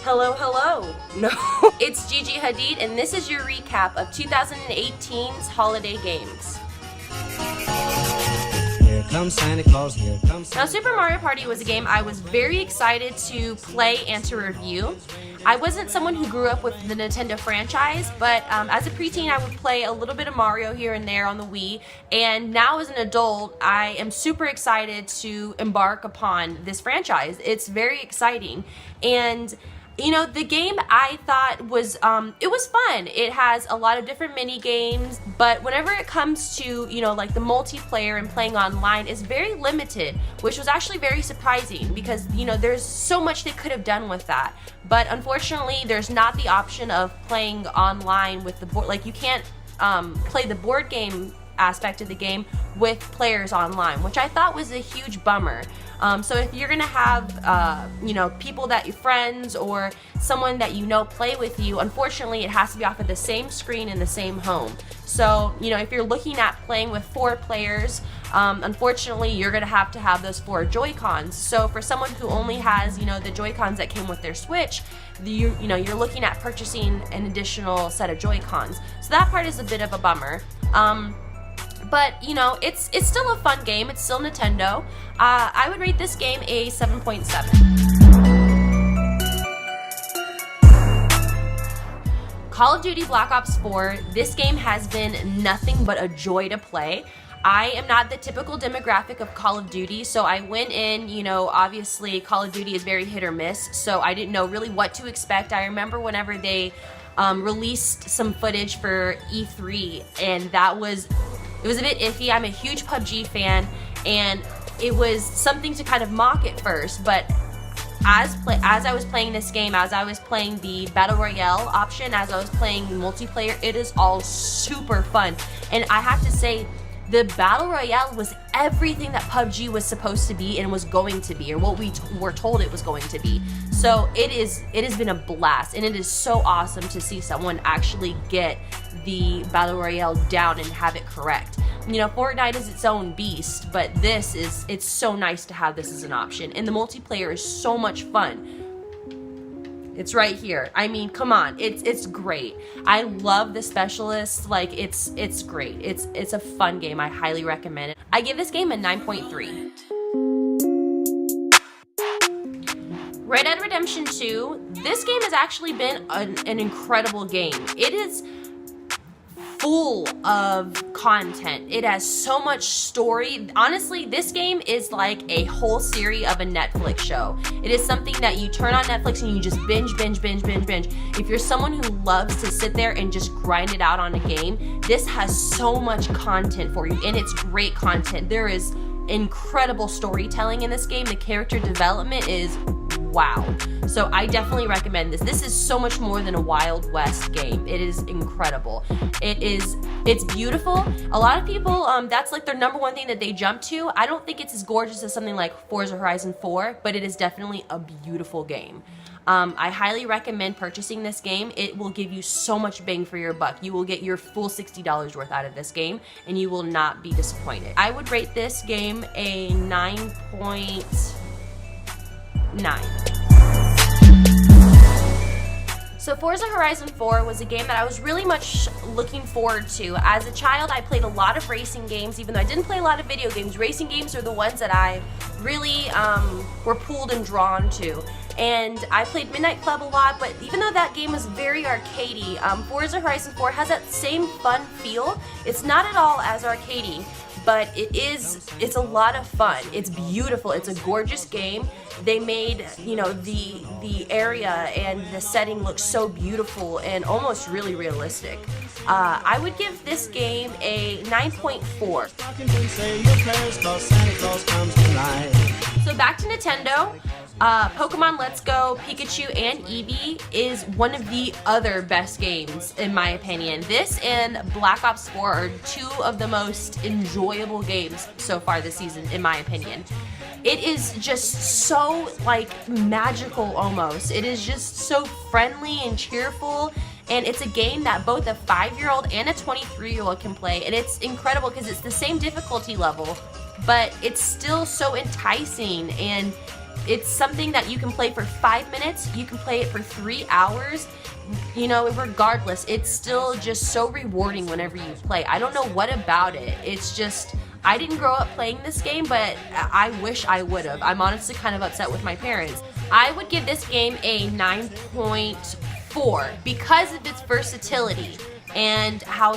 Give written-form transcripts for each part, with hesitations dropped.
Hello, hello. No, it's Gigi Hadid, and this is your recap of 2018's holiday games. Here comes Santa Claus, here comes Santa. Now, Super Mario Party was a game I was very excited to play and to review. I wasn't someone who grew up with the Nintendo franchise, but as a preteen I would play a little bit of Mario here and there on the Wii, and now as an adult I am super excited to embark upon this franchise. It's very exciting, and you know, the game I thought was, it was fun. It has a lot of different mini games, but whenever it comes to, you know, like the multiplayer and playing online, it's very limited, which was actually very surprising because, you know, there's so much they could have done with that. But unfortunately, there's not the option of playing online with the board. Like, you can't play the board game aspect of the game with players online, which I thought was a huge bummer. So if you're gonna have you know, people that your friends or someone that you know play with you, unfortunately it has to be off of the same screen in the same home. So, you know, if you're looking at playing with 4 players, unfortunately you're gonna have to have those 4 Joy-Cons. So for someone who only has, you know, the Joy-Cons that came with their Switch, you know, you're looking at purchasing an additional set of Joy-Cons. So that part is a bit of a bummer. But, you know, it's still a fun game. It's still Nintendo. I would rate this game a 7.7. Call of Duty Black Ops 4, this game has been nothing but a joy to play. I am not the typical demographic of Call of Duty, so I went in, you know, obviously Call of Duty is very hit or miss, so I didn't know really what to expect. I remember whenever they released some footage for E3, and it was a bit iffy. I'm a huge PUBG fan, and it was something to kind of mock at first, but as I was playing this game, as I was playing the Battle Royale option, as I was playing multiplayer, it is all super fun. And I have to say, the Battle Royale was everything that PUBG was supposed to be and was going to be, or what we were told it was going to be. So it has been a blast, and it is so awesome to see someone actually get the Battle Royale down and have it correct. You know, Fortnite is its own beast, but it's so nice to have this as an option, and the multiplayer is so much fun. It's right here. I mean, come on, it's great. I love the specialists. Like, it's great. It's a fun game. I highly recommend it. I give this game a 9.3. Red Dead Redemption 2. This game has actually been an incredible game. It is full of content. It has so much story. Honestly, this game is like a whole series of a Netflix show. It is something that you turn on Netflix and you just binge. If you're someone who loves to sit there and just grind it out on a game, this has so much content for you, and it's great content. There is incredible storytelling in this game. The character development is wow. So I definitely recommend this. This is so much more than a Wild West game. It is incredible. It's beautiful. A lot of people, that's like their number one thing that they jump to. I don't think it's as gorgeous as something like Forza Horizon 4, but it is definitely a beautiful game. I highly recommend purchasing this game. It will give you so much bang for your buck. You will get your full $60 worth out of this game, and you will not be disappointed. I would rate this game a 9.9. So Forza Horizon 4 was a game that I was really much looking forward to. As a child, I played a lot of racing games. Even though I didn't play a lot of video games, racing games are the ones that I really were pulled and drawn to. And I played Midnight Club a lot, but even though that game was very arcadey, Forza Horizon 4 has that same fun feel. It's not at all as arcadey, but it's a lot of fun. It's beautiful. It's a gorgeous game. They made, you know, the area and the setting look so beautiful and almost really realistic. I would give this game a 9.4. So back to Nintendo. Pokemon Let's Go, Pikachu, and Eevee is one of the other best games, in my opinion. This and Black Ops 4 are 2 of the most enjoyable games so far this season, in my opinion. It is just so, like, magical almost. It is just so friendly and cheerful, and it's a game that both a 5-year-old and a 23-year-old can play, and it's incredible because it's the same difficulty level, but it's still so enticing, and It's something that you can play for 5 minutes, you can play it for 3 hours, you know, regardless, it's still just so rewarding whenever you play. I don't know what about it. It's just, I didn't grow up playing this game, but I wish I would have. I'm honestly kind of upset with my parents. I would give this game a 9.4 because of its versatility and how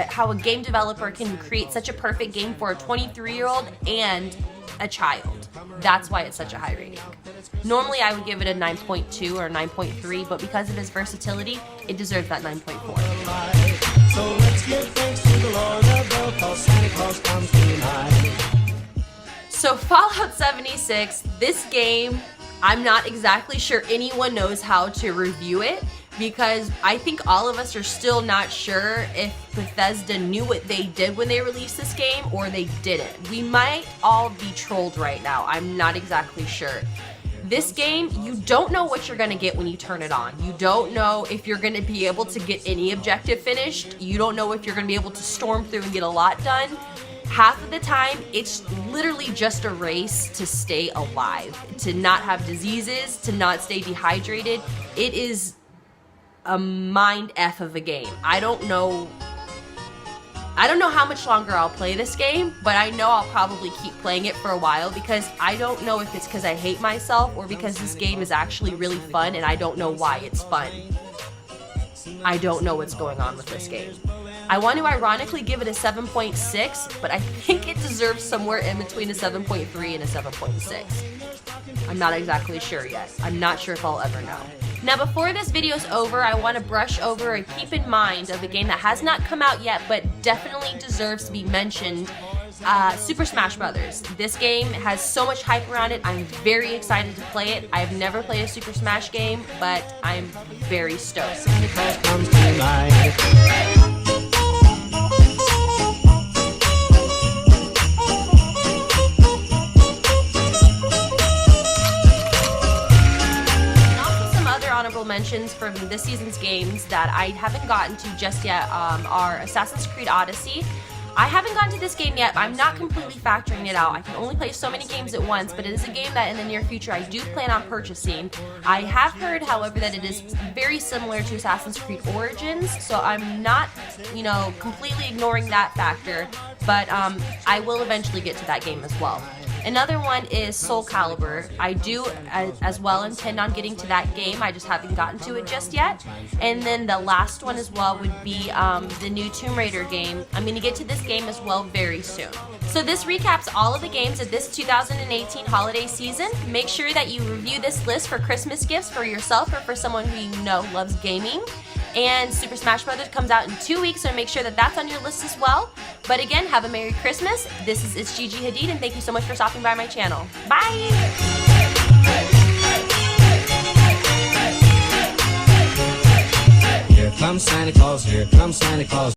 how a game developer can create such a perfect game for a 23-year-old and a child. That's why it's such a high rating. Normally I would give it a 9.2 or 9.3, but because of its versatility, it deserves that 9.4. So let's give thanks to the Lord above, 'cause Santa Claus comes tonight. So Fallout 76, this game, I'm not exactly sure anyone knows how to review it, because I think all of us are still not sure if Bethesda knew what they did when they released this game or they didn't. We might all be trolled right now. I'm not exactly sure. This game, you don't know what you're gonna get when you turn it on. You don't know if you're gonna be able to get any objective finished. You don't know if you're gonna be able to storm through and get a lot done. Half of the time, it's literally just a race to stay alive, to not have diseases, to not stay dehydrated. It is a mind F of a game. I don't know how much longer I'll play this game, but I know I'll probably keep playing it for a while, because I don't know if it's because I hate myself or because this game is actually really fun and I don't know why it's fun. I don't know what's going on with this game. I want to ironically give it a 7.6, but I think it deserves somewhere in between a 7.3 and a 7.6. I'm not exactly sure yet. I'm not sure if I'll ever know. Now, before this video is over, I want to brush over and keep in mind of a game that has not come out yet, but definitely deserves to be mentioned. Super Smash Brothers. This game has so much hype around it. I'm very excited to play it. I've never played a Super Smash game, but I'm very stoked. Santa Claus comes tonight. Mentions from this season's games that I haven't gotten to just yet are Assassin's Creed Odyssey. I haven't gotten to this game yet. I'm not completely factoring it out. I can only play so many games at once, but it is a game that in the near future I do plan on purchasing. I have heard, however, that it is very similar to Assassin's Creed Origins, so I'm not, you know, completely ignoring that factor, but I will eventually get to that game as well. Another one is Soul Calibur. I do as well intend on getting to that game. I just haven't gotten to it just yet. And then the last one as well would be the new Tomb Raider game. I'm going to get to this game as well very soon. So this recaps all of the games of this 2018 holiday season. Make sure that you review this list for Christmas gifts for yourself or for someone who you know loves gaming. And Super Smash Brothers comes out in 2 weeks, so make sure that that's on your list as well. But again, have a Merry Christmas. It's Gigi Hadid, and thank you so much for stopping by my channel. Bye! Here comes Santa Claus, here comes Santa Claus.